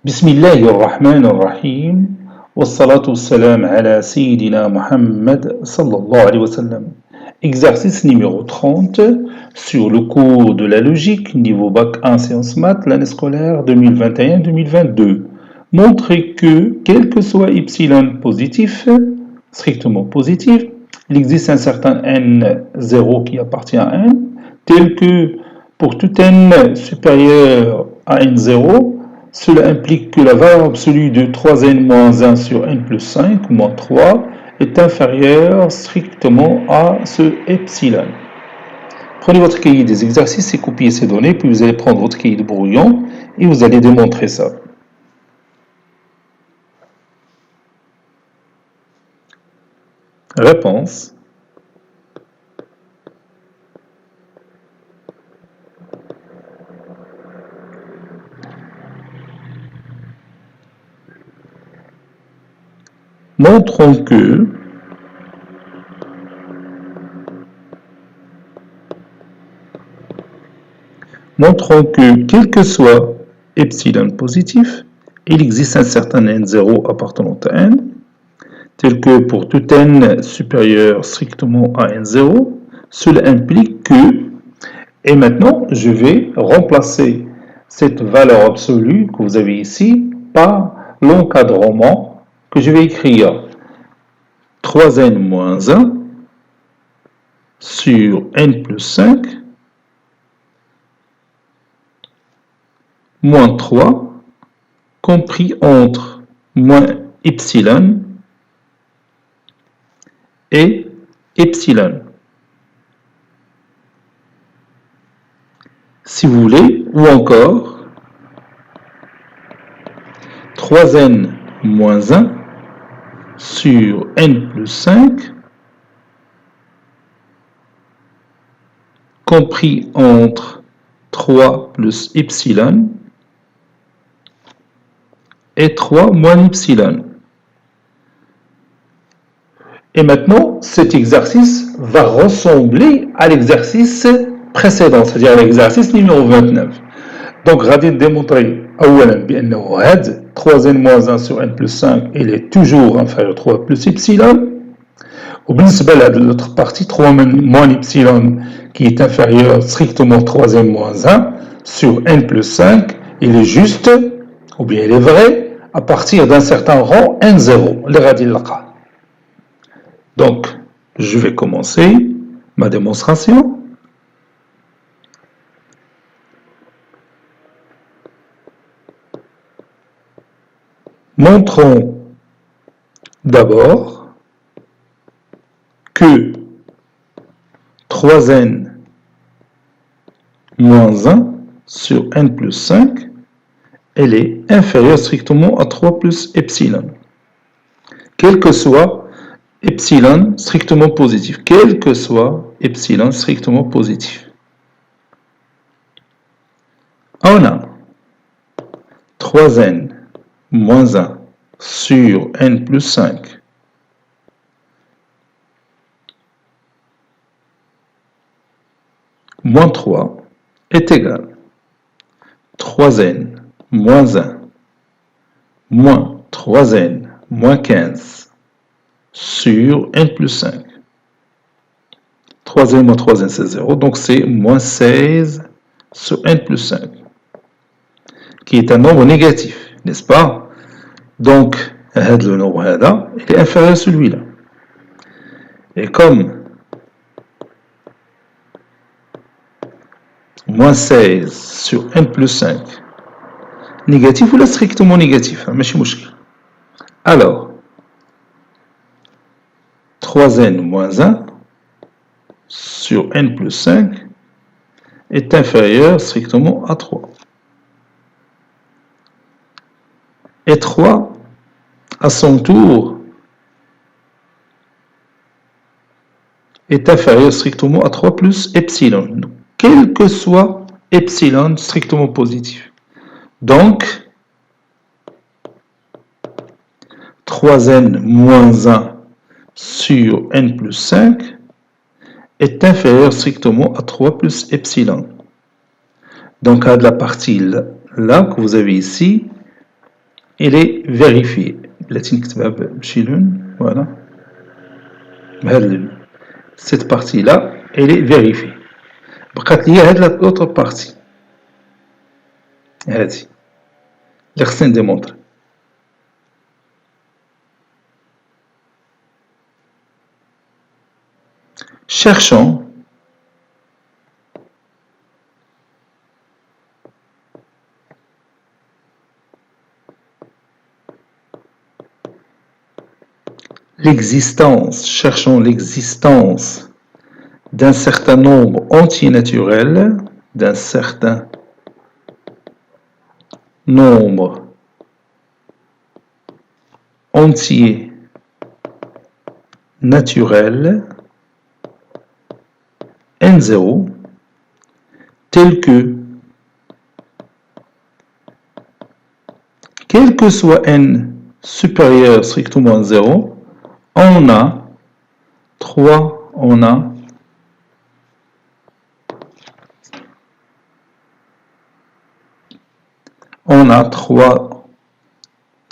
بسم الله الرحمن الرحيم والصلاة والسلام على سيدنا Muhammad sallallahu alayhi wa sallam. Exercice numéro 30 sur le cours de la logique niveau bac 1 sciences maths l'année scolaire 2021-2022. Montrez que, quel que soit epsilon positif, strictement positif, il existe un certain n0 qui appartient à n, tel que pour tout n supérieur à n0, cela implique que la valeur absolue de 3n moins 1 sur n plus 5, moins 3, est inférieure strictement à ce epsilon. Prenez votre cahier des exercices et copiez ces données, puis vous allez prendre votre cahier de brouillon et vous allez démontrer ça. Réponse. Montrons que quel que soit epsilon positif, il existe un certain n0 appartenant à n, tel que pour tout n supérieur strictement à n0, cela implique que, et maintenant je vais remplacer cette valeur absolue que vous avez ici par l'encadrement que je vais écrire 3n moins 1 sur n plus 5 moins 3 compris entre moins epsilon et epsilon. Si vous voulez, ou encore 3n moins 1 sur n plus 5 compris entre 3 plus epsilon et 3 moins epsilon. Et maintenant, cet exercice va ressembler à l'exercice précédent, c'est-à-dire l'exercice numéro 29. Donc, غادي démontrer أولا بأنه هاد 3n moins 1 sur n plus 5 il est toujours inférieur à 3 plus epsilon. وبالنسبة لهاد l'autre partie 3 moins epsilon qui est inférieur strictement 3n moins 1 sur n plus 5 il est juste ou bien il est vrai à partir d'un certain rang n0 اللي غادي نلقاه. Donc, je vais commencer ma démonstration. Montrons d'abord que 3n moins 1 sur n plus 5, elle est inférieure strictement à 3 plus epsilon. Quel que soit epsilon strictement positif. Quel que soit epsilon strictement positif. On a 3n moins 1 sur n plus 5 moins 3 est égal 3n moins 1 moins 3n moins 15 sur n plus 5. 3n moins 3n c'est 0, donc c'est moins 16 sur n plus 5, qui est un nombre négatif, n'est-ce pas? Donc, le nombre là, il est inférieur à celui-là. Et comme moins 16 sur n plus 5, négatif ou là strictement négatif, alors, 3n moins 1 sur n plus 5 est inférieur strictement à 3. Et 3, à son tour, est inférieur strictement à 3 plus epsilon, quel que soit epsilon strictement positif. Donc, 3n moins 1 sur n plus 5 est inférieur strictement à 3 plus epsilon. Donc, à la partie là que vous avez ici, elle est vérifiée. Voilà. Cette partie-là, elle est vérifiée. Il y a l'autre partie. هذه اللي خصني نديمونطري. Cherchons cherchons l'existence d'un certain nombre entier naturel, d'un certain nombre entier naturel n0 tel que quel que soit n supérieur strictement à 0, on a 3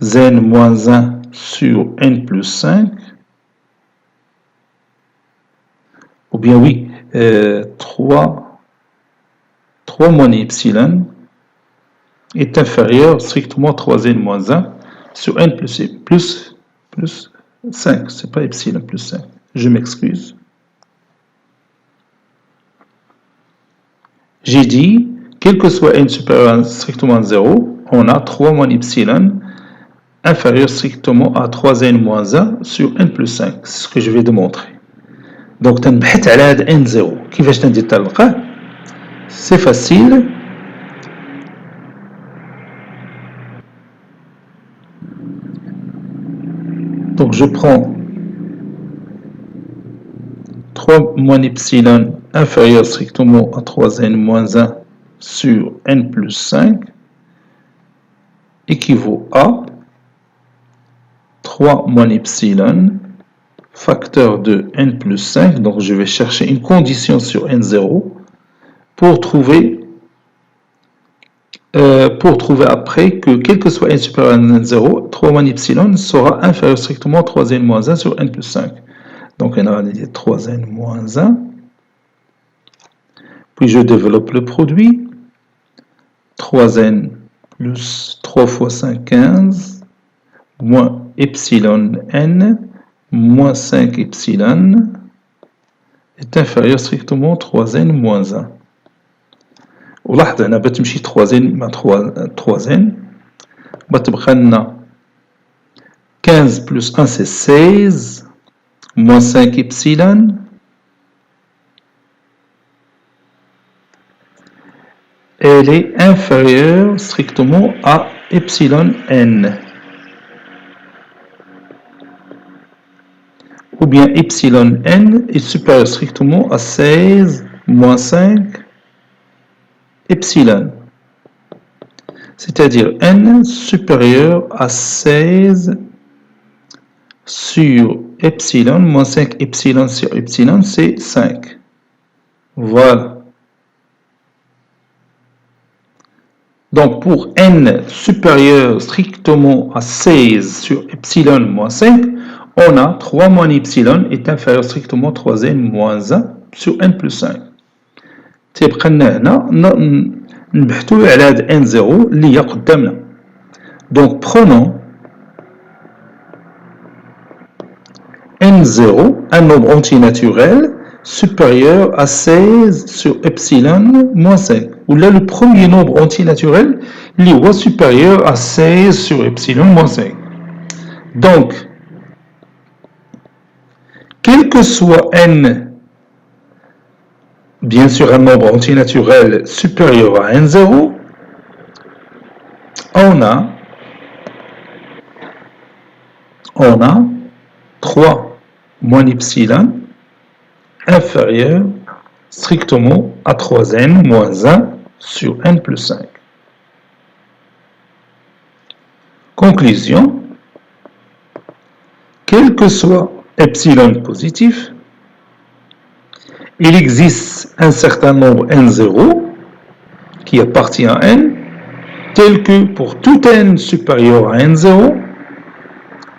n moins 1 sur n plus 5, ou bien oui, 3 moins epsilon est inférieur strictement à 3n moins 1 sur n plus 5, c'est pas epsilon plus 5, je m'excuse. J'ai dit, quel que soit n supérieur à strictement 0, on a 3 moins epsilon inférieur strictement à 3n moins 1 sur n plus 5, c'est ce que je vais démontrer. Donc, تنبحث على هذا n0. كيفاش تندير تلقاه؟ C'est facile. Donc, je prends 3 moins epsilon inférieur strictement à 3n moins 1 sur n plus 5 équivaut à 3 moins epsilon facteur de n plus 5. Donc, je vais chercher une condition sur n0 pour trouver après que quel que soit n supérieur à n0, 3 moins epsilon sera inférieur strictement à 3n moins 1 sur n plus 5. Donc, on a dit 3n moins 1. Puis, je développe le produit. 3n plus 3 fois 5, 15, moins epsilon n, moins 5 epsilon est inférieur strictement à 3n moins 1. ولاحظ هنا بتمشي 3n مع 3n بتبقى لنا 15 plus 1 c'est 16 moins 5 epsilon elle est inférieure strictement à epsilon n ou bien epsilon n est supérieur strictement à 16 moins 5 epsilon, c'est-à-dire n supérieur à 16 sur epsilon, moins 5 epsilon sur epsilon, c'est 5. Voilà. Donc, pour n supérieur strictement à 16 sur epsilon moins 5, on a 3 moins epsilon est inférieur strictement à 3n moins 1 sur n plus 5. تيبقى لنا هنا نبحثوا على هذا n0 اللي هي قدامنا. Donc prenons n0, un nombre entier naturel supérieur à 16 sur epsilon moins 5. Ou là le premier nombre entier naturel اللي هو supérieur à 16 sur epsilon moins 5. Donc quel que soit n, bien sûr un nombre entier naturel supérieur à n0, on a 3 moins epsilon inférieur strictement à 3n moins 1 sur n plus 5. Conclusion, quel que soit epsilon positif, il existe un certain nombre n0 qui appartient à n tel que pour tout n supérieur à n0,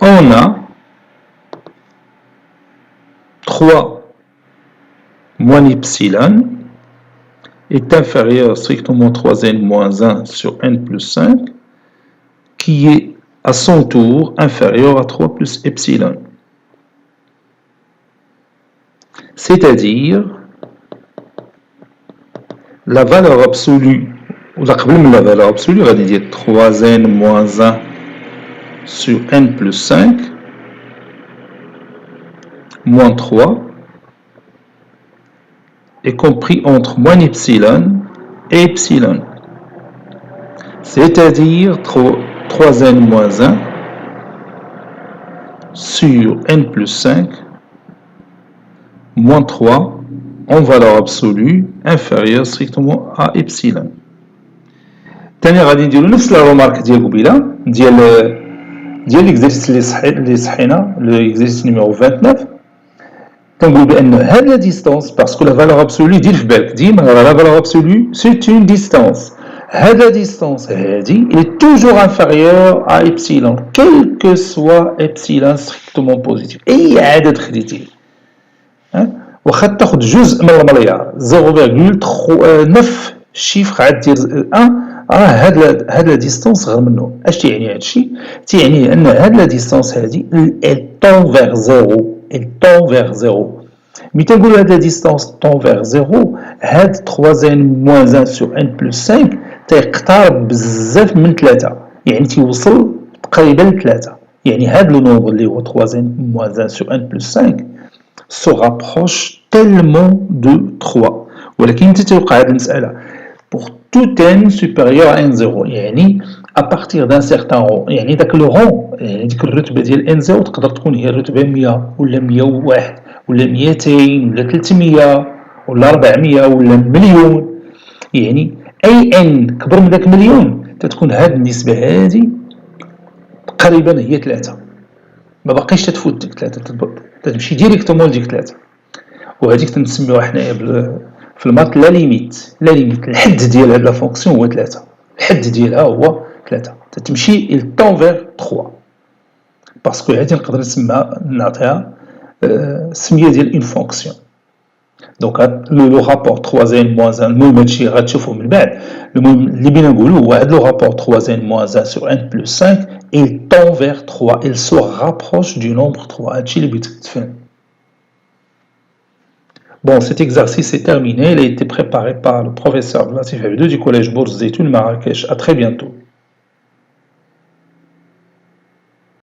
on a 3 moins epsilon est inférieur strictement 3n moins 1 sur n plus 5, qui est à son tour inférieur à 3 plus epsilon. C'est-à-dire la valeur absolue, ou la valeur absolue, on va dire 3n moins 1 sur n plus 5, moins 3, est compris entre moins epsilon et epsilon. C'est-à-dire 3n moins 1 sur n plus 5 moins 3 en valeur absolue inférieure strictement à epsilon. ثاني غادي نديرو نفس لا رومارك ديال قبيله ديال ليكزيرسيس اللي صحينا ليكزيرسيس نيميرو 29. كنقول بان هاد لا ديستانس باسكو لا فالور ابسولو دير في بالك ديما لا فالور ابسولو سي اون ديستانس. هاد لا ديستانس هادي اي توجور انفيريور ا ايبسيلون كيل كو سوا ايبسيلون ستريكتومون بوزيتيف. اي عدد خديتيه واخا تاخد جزء من المليار 0.9 شيفر عاد دير 1 هاد لا ديستانس غير منه. اش تيعني هادشي؟ تيعني ان هاد لا ديستانس هادي ال طون فيغ زيرو ال طون فيغ زيرو. ملي تنقولوا هاد لا ديستانس طون فيغ زيرو هاد 3n موان 1 سور n بلس 5 تيقترب بزاف من 3 يعني تيوصل تقريبا ل 3. يعني هاد لو نومبر اللي هو 3n موان 1 سور n بلس 5 se rapproche tellement de 3. ولكن تتوقع هذه المسألة pour tout n supérieur à n0 يعني à partir d'un certain rang. يعني داك لو rang يعني ديك الرتبة ديال n0 تقدر تكون هي الرتبة 100 ولا 101 ولا 200 ولا 300 ولا 400 ولا مليون. يعني أي n كبر من داك مليون تتكون هذه النسبة هذه تقريبا هي 3. ما باقيش تتفوت ديك 3 تمشي ديريكتومون لديك 3. وهذيك تنسميوها حنايا في المات لا ليميت. لا ليميت الحد ديال هاد لا فونكسيون هو 3. الحد ديالها هو 3 تتمشي il tend vers 3 باسكو هادي نقدر نعطيها سميه ديال اون فونكسيون. دونك لو رابور 3n moins 1 المهم هادشي غتشوفوه من بعد. المهم اللي بينا نقولو هو هاد لو رابور 3n moins 1 sur n plus 5 il tend vers 3, il se rapproche du nombre 3. هادشي اللي بغيتك تفهم. Bon, cet exercice est terminé. Il a été préparé par le professeur Latif Abdou du collège Bourse Zeytoun Marrakech. À très bientôt.